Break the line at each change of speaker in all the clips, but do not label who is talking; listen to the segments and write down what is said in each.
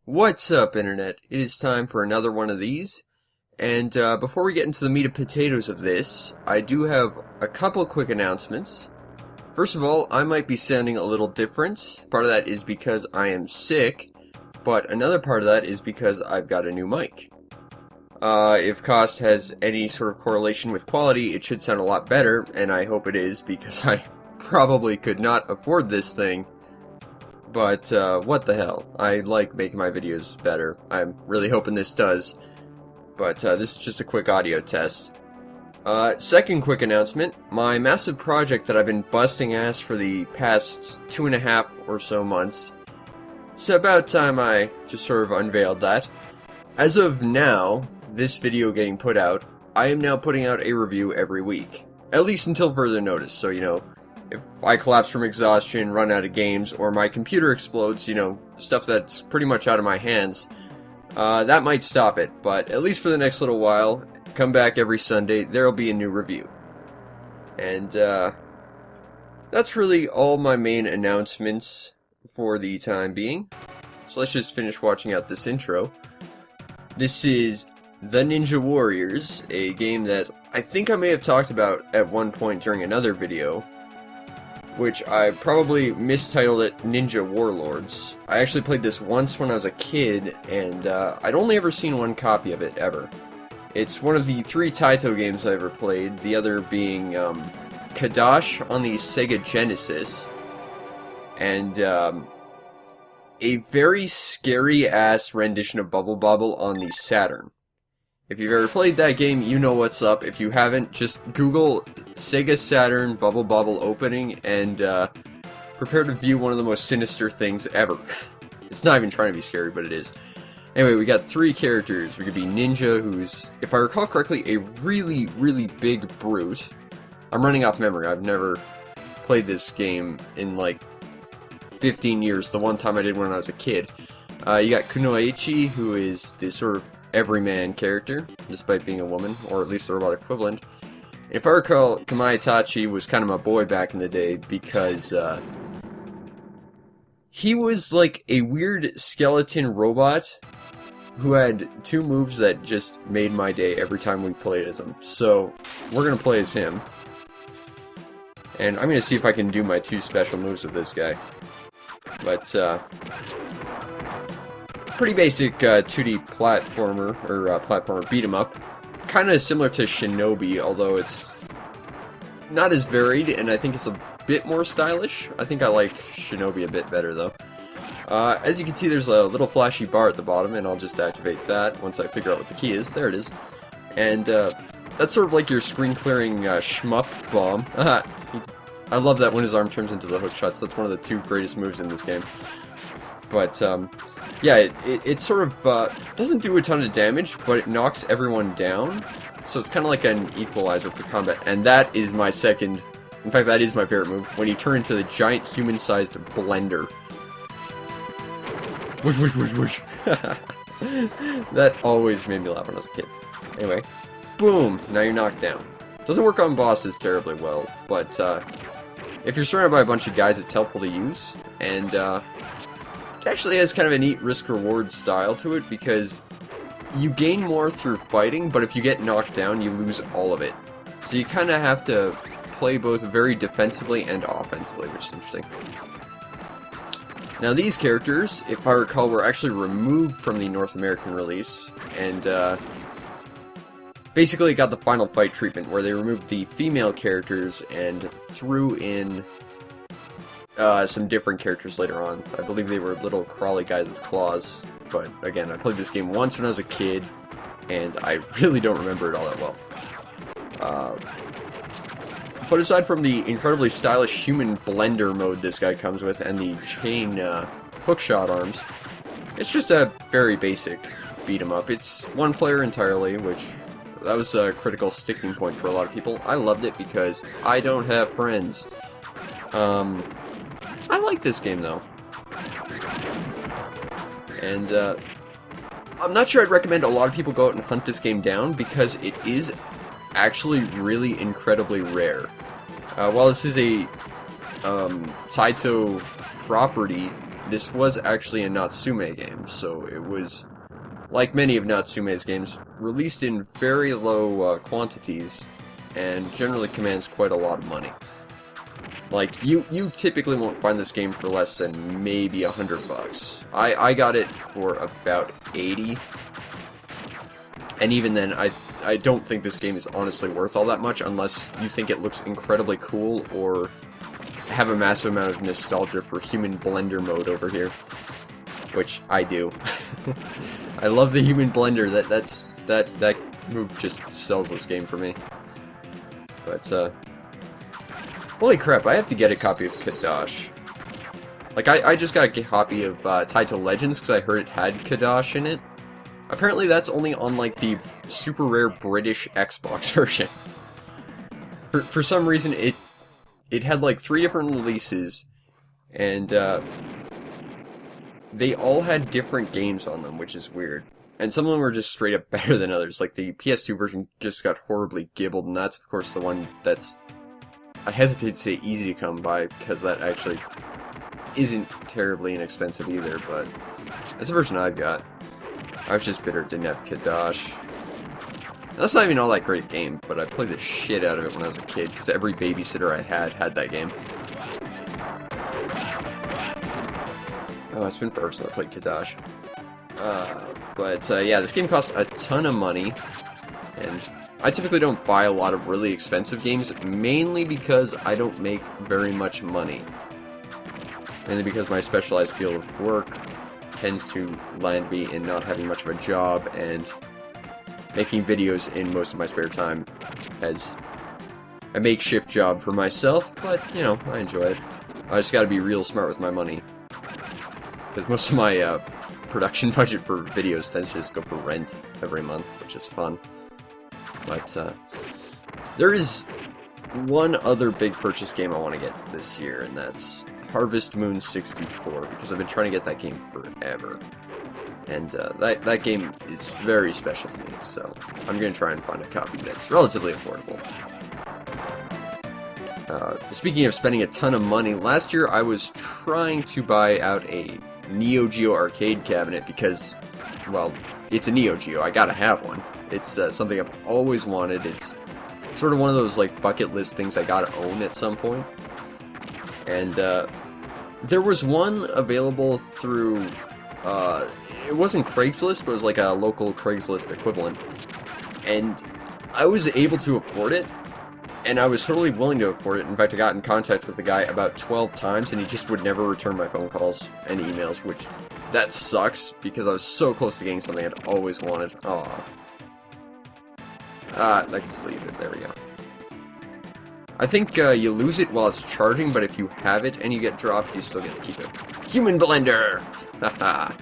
What's up, Internet? It is time for another one of these. And before we get into the meat and potatoes of this, I do have a couple quick announcements. First of all, I might be sounding a little different. Part of that is because I am sick, but another part of that is because I've got a new mic. If cost has any sort of correlation with quality, it should sound a lot better, and I hope it is because I probably could not afford this thing. But, what the hell. I like making my videos better. I'm really hoping this does. But, this is just a quick audio test. Second quick announcement. My massive project that I've been busting ass for the past 2.5 or so months. It's about time I just sort of unveiled that. As of now, this video getting put out, I am now putting out a review every week. At least until further notice, so you know, if I collapse from exhaustion, run out of games, or my computer explodes, you know, stuff that's pretty much out of my hands, that might stop it. But at least for the next little while, come back every Sunday, there'll be a new review. And, that's really all my main announcements for the time being. So let's just finish watching out this intro. This is The Ninja Warriors, a game that I think I may have talked about at one point during another video, which I probably mistitled it Ninja Warlords. I actually played this once when I was a kid, and I'd only ever seen one copy of it, ever. It's one of the 3 Taito games I ever played, the other being Kadash on the Sega Genesis, and a very scary-ass rendition of Bubble Bobble on the Saturn. If you've ever played that game, you know what's up. If you haven't, just Google Sega Saturn Bubble Bobble opening and prepare to view one of the most sinister things ever. It's not even trying to be scary, but it is. Anyway, we got 3 characters. We could be Ninja, who's, if I recall correctly, a really, really big brute. I'm running off memory. I've never played this game in like 15 years, the one time I did when I was a kid. You got Kunoichi, who is this sort of everyman character, despite being a woman, or at least the robot equivalent. If I recall, Kamaitachi was kind of my boy back in the day, because, he was like a weird skeleton robot who had 2 moves that just made my day every time we played as him. So, we're gonna play as him. And I'm gonna see if I can do my 2 special moves with this guy. But, pretty basic 2D platformer, or platformer beat-em-up. Kind of similar to Shinobi, although it's not as varied, and I think it's a bit more stylish. I think I like Shinobi a bit better, though. As you can see, there's a little flashy bar at the bottom, and I'll just activate that once I figure out what the key is. There it is. And that's sort of like your screen-clearing shmup bomb. I love that when his arm turns into the hook shots. That's one of the 2 greatest moves in this game. But, yeah, it sort of doesn't do a ton of damage, but it knocks everyone down. So it's kind of like an equalizer for combat. And that is my second, in fact, that is my favorite move, when you turn into the giant human-sized blender. Whoosh, whoosh, whoosh, whoosh. That always made me laugh when I was a kid. Anyway, boom, now you're knocked down. Doesn't work on bosses terribly well, but if you're surrounded by a bunch of guys, it's helpful to use. And it actually has kind of a neat risk-reward style to it, because you gain more through fighting, but if you get knocked down, you lose all of it. So you kind of have to play both very defensively and offensively, which is interesting. Now these characters, if I recall, were actually removed from the North American release, and basically got the Final Fight treatment, where they removed the female characters and threw in some different characters later on. I believe they were little crawly guys with claws, but again, I played this game once when I was a kid, and I really don't remember it all that well. But aside from the incredibly stylish human blender mode this guy comes with, and the chain hookshot arms, it's just a very basic beat-em-up. It's one player entirely, which that was a critical sticking point for a lot of people. I loved it because I don't have friends. I like this game, though. And, I'm not sure I'd recommend a lot of people go out and hunt this game down, because it is actually really incredibly rare. While this is a Taito property, this was actually a Natsume game, so it was, like many of Natsume's games, released in very low quantities, and generally commands quite a lot of money. Like, you typically won't find this game for less than maybe $100. I got it for about 80, and even then, I don't think this game is honestly worth all that much unless you think it looks incredibly cool or have a massive amount of nostalgia for Human Blender mode over here, which I do. I love the Human Blender. That move just sells this game for me. But holy crap! I have to get a copy of Kadash. Like I just got a copy of Taito Legends because I heard it had Kadash in it. Apparently that's only on like the super rare British Xbox version. For some reason it had like 3 different releases, and they all had different games on them, which is weird. And some of them were just straight up better than others. Like the PS2 version just got horribly gibbled, and that's of course the one that's, I hesitate to say easy to come by, because that actually isn't terribly inexpensive either, but that's the version I've got. I was just bitter it didn't have Kadash. That's not even all that great a game, but I played the shit out of it when I was a kid, because every babysitter I had that game. Oh, it's been forever since I played Kadash. Yeah, this game costs a ton of money, and I typically don't buy a lot of really expensive games, mainly because I don't make very much money. Mainly because my specialized field of work tends to land me in not having much of a job, and making videos in most of my spare time as a makeshift job for myself, but, you know, I enjoy it. I just gotta be real smart with my money, because most of my production budget for videos tends to just go for rent every month, which is fun. But there is one other big purchase game I want to get this year, and that's Harvest Moon 64, because I've been trying to get that game forever. And that game is very special to me, so I'm going to try and find a copy that's relatively affordable. Speaking of spending a ton of money, last year I was trying to buy out a Neo Geo arcade cabinet because, well, it's a Neo Geo, I gotta have one. It's something I've always wanted. It's sort of one of those like bucket list things I gotta own at some point. And there was one available through, it wasn't Craigslist, but it was like a local Craigslist equivalent. And I was able to afford it, and I was totally willing to afford it. In fact, I got in contact with the guy about 12 times, and he just would never return my phone calls and emails, which, that sucks, because I was so close to getting something I'd always wanted. Aw. I can sleeve it, there we go. I think you lose it while it's charging, but if you have it and you get dropped, you still get to keep it. Human Blender! Haha.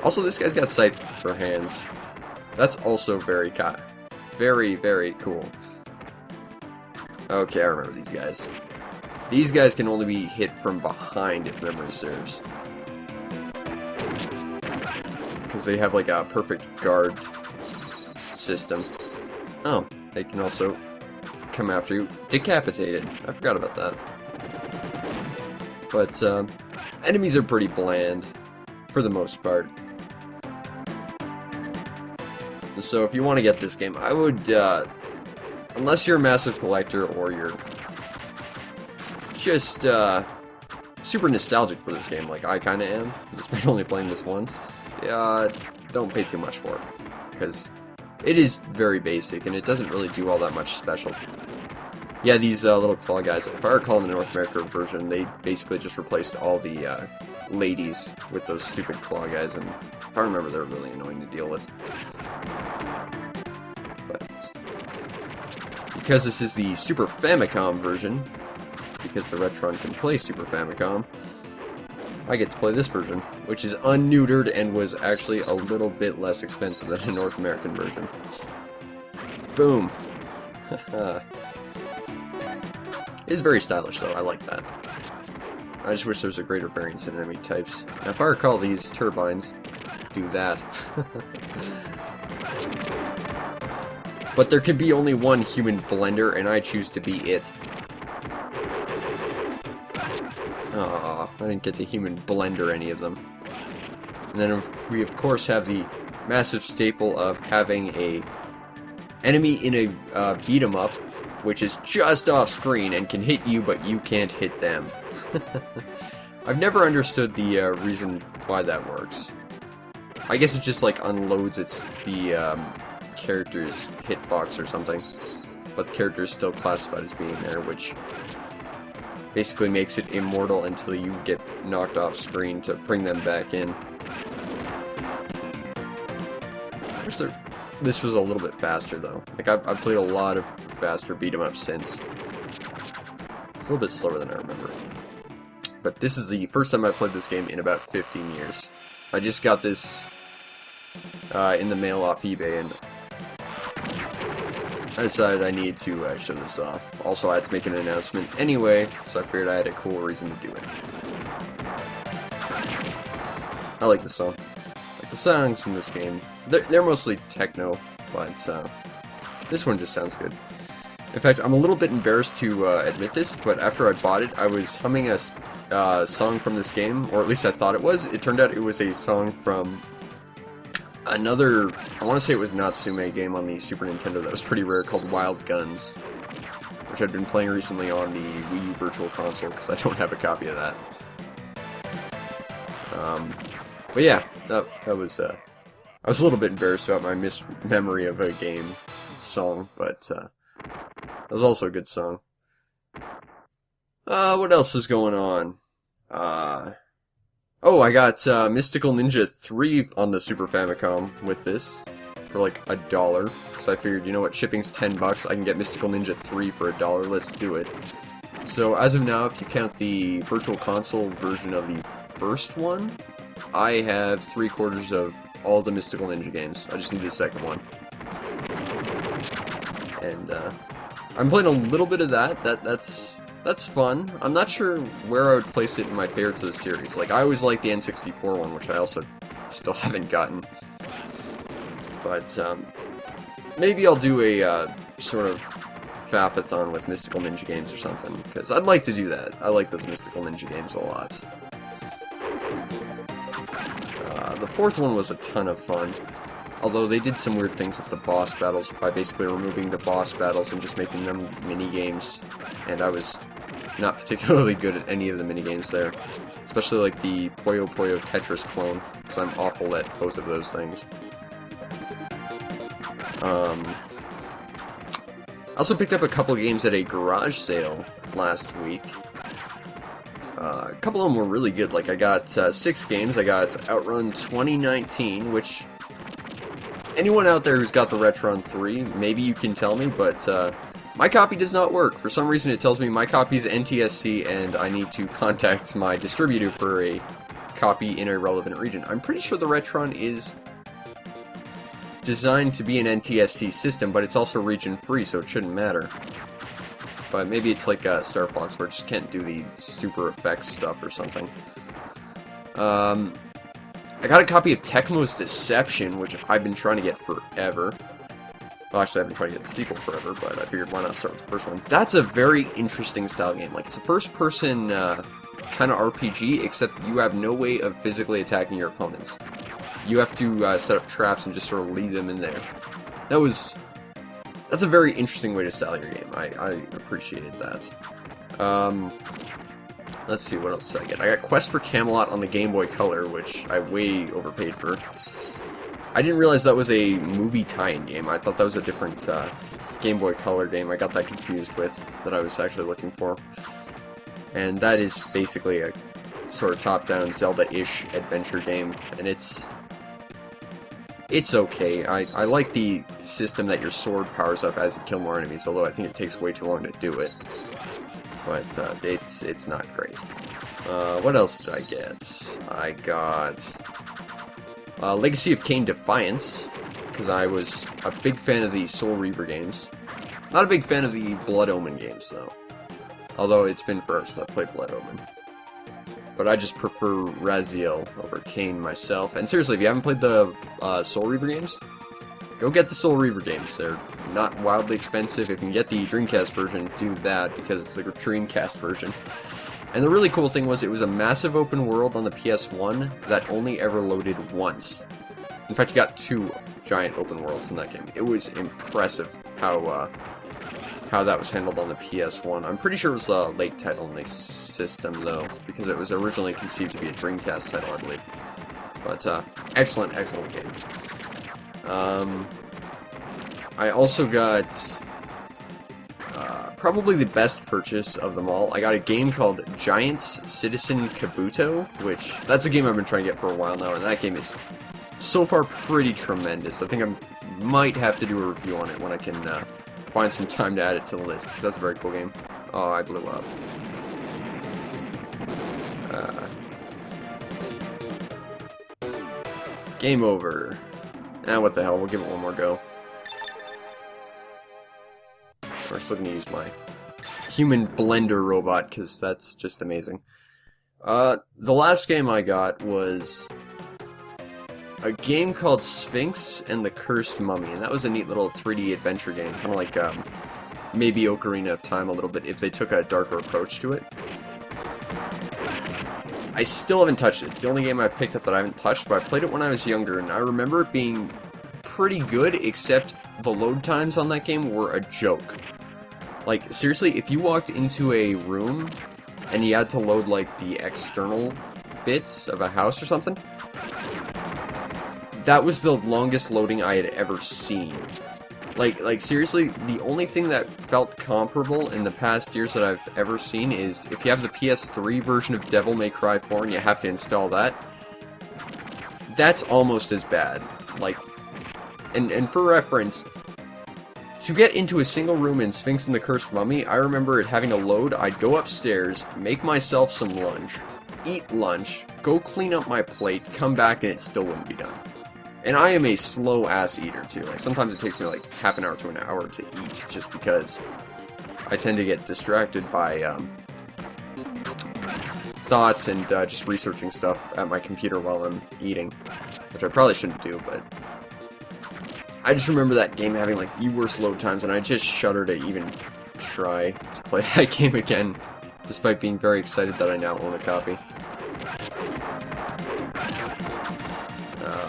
Also, this guy's got sights for hands. That's also very, very cool. Okay, I remember these guys. These guys can only be hit from behind if memory serves. Because they have like a perfect guard system. Oh, they can also come after you decapitated. I forgot about that. But enemies are pretty bland for the most part. So if you want to get this game, I would, unless you're a massive collector or you're just super nostalgic for this game, like I kind of am, despite only playing this once, don't pay too much for it, because it is very basic and it doesn't really do all that much special. Yeah, these little claw guys, if I recall in the North America version, they basically just replaced all the ladies with those stupid claw guys, and if I remember, they're really annoying to deal with. But because this is the Super Famicom version, because the Retron can play Super Famicom, I get to play this version, which is unneutered and was actually a little bit less expensive than a North American version. Boom. It is very stylish, though. I like that. I just wish there was a greater variance in enemy types. Now, if I recall, these turbines do that. But there can be only one Human Blender, and I choose to be it. Aw, I didn't get to human blender any of them. And then we of course have the massive staple of having a enemy in a beat 'em up, which is just off screen and can hit you, but you can't hit them. I've never understood the reason why that works. I guess it just like unloads the character's hitbox or something, but the character is still classified as being there, which basically makes it immortal until you get knocked off screen to bring them back in. This was a little bit faster though. Like I've played a lot of faster beat 'em ups since. It's a little bit slower than I remember. But this is the first time I've played this game in about 15 years. I just got this in the mail off eBay, and I decided I need to show this off. Also, I had to make an announcement anyway, so I figured I had a cool reason to do it. I like the song. Like the songs in this game. They're mostly techno, but this one just sounds good. In fact, I'm a little bit embarrassed to admit this, but after I bought it, I was humming a song from this game, or at least I thought it was. It turned out it was a song from another, I want to say it was Natsume game on the Super Nintendo that was pretty rare, called Wild Guns, which I've been playing recently on the Wii Virtual Console, because I don't have a copy of that. But yeah, that was, I was a little bit embarrassed about my mismemory of a game song, but that was also a good song. What else is going on? Oh, I got Mystical Ninja 3 on the Super Famicom with this for like $1. So I figured, you know what, shipping's $10, I can get Mystical Ninja 3 for $1, let's do it. So as of now, if you count the Virtual Console version of the first one, I have 3/4 of all the Mystical Ninja games. I just need the second one. And I'm playing a little bit of that. That's fun. I'm not sure where I would place it in my favorites of the series. Like, I always liked the N64 one, which I also still haven't gotten. But maybe I'll do a sort of Faffathon with Mystical Ninja games or something, because I'd like to do that. I like those Mystical Ninja games a lot. The fourth one was a ton of fun, although they did some weird things with the boss battles by basically removing the boss battles and just making them mini-games, and I was not particularly good at any of the mini-games there, especially like the Puyo Puyo Tetris clone, because I'm awful at both of those things. I also picked up a couple of games at a garage sale last week. A couple of them were really good. Like, I got 6 games. I got Outrun 2019, which anyone out there who's got the Retron 3, maybe you can tell me, but my copy does not work. For some reason, it tells me my copy is NTSC, and I need to contact my distributor for a copy in a relevant region. I'm pretty sure the Retron is designed to be an NTSC system, but it's also region-free, so it shouldn't matter. But maybe it's like Star Fox, where it just can't do the super effects stuff or something. I got a copy of Tecmo's Deception, which I've been trying to get forever. Well, actually, I've been trying to get the sequel forever, but I figured why not start with the first one. That's a very interesting style game. Like, it's a first-person kind of RPG, except you have no way of physically attacking your opponents. You have to set up traps and just sort of lead them in there. That's a very interesting way to style your game. I appreciated that. Let's see, what else did I get? I got Quest for Camelot on the Game Boy Color, which I way overpaid for. I didn't realize that was a movie tie-in game. I thought that was a different Game Boy Color game. I got that confused with that I was actually looking for. And that is basically a sort of top-down Zelda-ish adventure game, and it's okay. I like the system that your sword powers up as you kill more enemies, although I think it takes way too long to do it. But it's not great. What else did I get? I got Legacy of Kain Defiance, because I was a big fan of the Soul Reaver games. Not a big fan of the Blood Omen games, though. Although it's been forever since I played Blood Omen. But I just prefer Raziel over Kain myself. And seriously, if you haven't played the Soul Reaver games, go get the Soul Reaver games. They're not wildly expensive. If you can get the Dreamcast version, do that, because it's the Dreamcast version. And the really cool thing was it was a massive open world on the PS1 that only ever loaded once. In fact, you got 2 giant open worlds in that game. It was impressive how that was handled on the PS1. I'm pretty sure it was a late title in the system, though, because it was originally conceived to be a Dreamcast title, I believe. But, excellent, excellent game. I also got probably the best purchase of them all. I got a game called Giants Citizen Kabuto, which, that's a game I've been trying to get for a while now, and that game is so far pretty tremendous. I think I might have to do a review on it when I can find some time to add it to the list, because that's a very cool game. Oh, I blew up. Game over. Ah, what the hell, we'll give it one more go. We're still gonna use my human blender robot, because that's just amazing. The last game I got was a game called Sphinx and the Cursed Mummy, and that was a neat little 3D adventure game, kind of like maybe Ocarina of Time a little bit, if they took a darker approach to it. I still haven't touched it. It's the only game I've picked up that I haven't touched, but I played it when I was younger, and I remember it being pretty good, except the load times on that game were a joke. Like, seriously, if you walked into a room and you had to load, like, the external bits of a house or something, that was the longest loading I had ever seen. Like seriously, the only thing that felt comparable in the past years that I've ever seen is if you have the PS3 version of Devil May Cry 4 and you have to install that, that's almost as bad. Like, and for reference, to get into a single room in Sphinx and the Cursed Mummy, I remember it having to load. I'd go upstairs, make myself some lunch, eat lunch, go clean up my plate, come back, and it still wouldn't be done. And I am a slow-ass eater, too. Like, sometimes it takes me, like, half an hour to an hour to eat, just because I tend to get distracted by, thoughts and, just researching stuff at my computer while I'm eating. Which I probably shouldn't do, but I just remember that game having, like, the worst load times, and I just shudder to even try to play that game again, despite being very excited that I now own a copy.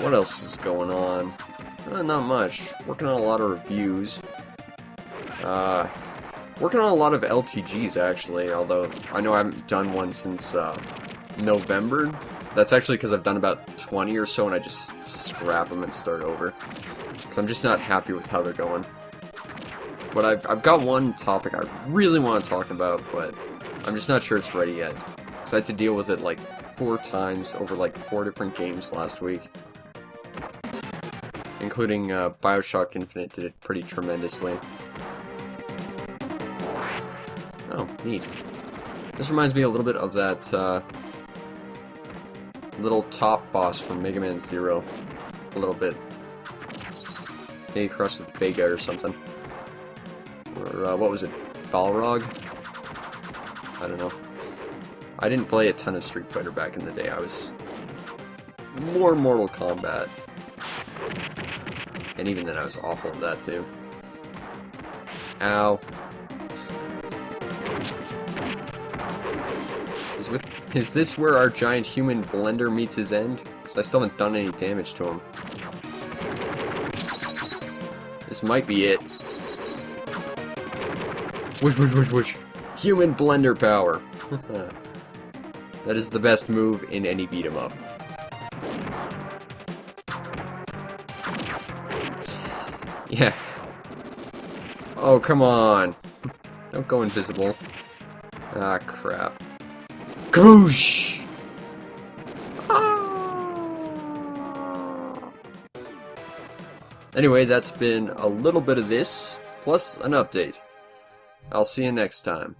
What else is going on? Not much. Working on a lot of reviews. Working on a lot of LTGs, actually, although I know I haven't done one since November. That's actually because I've done about 20 or so, and I just scrap them and start over. Because I'm just not happy with how they're going. But I've got one topic I really want to talk about, but I'm just not sure it's ready yet. Because I had to deal with it, like, 4 times over, like, 4 different games last week. Including Bioshock Infinite did it pretty tremendously. Oh, neat. This reminds me a little bit of that little top boss from Mega Man Zero. A little bit. Maybe crossed with Vega or something. Or, what was it? Balrog? I don't know. I didn't play a ton of Street Fighter back in the day. I was more Mortal Kombat. And even then I was awful at that too. Ow. Is this where our giant human blender meets his end? Because I still haven't done any damage to him. This might be it. Whoosh, whoosh, whoosh, whoosh. Human blender power. That is the best move in any beat 'em up. Yeah. Oh, come on. Don't go invisible. Ah, crap. Goosh! Anyway, that's been a little bit of this, plus an update. I'll see you next time.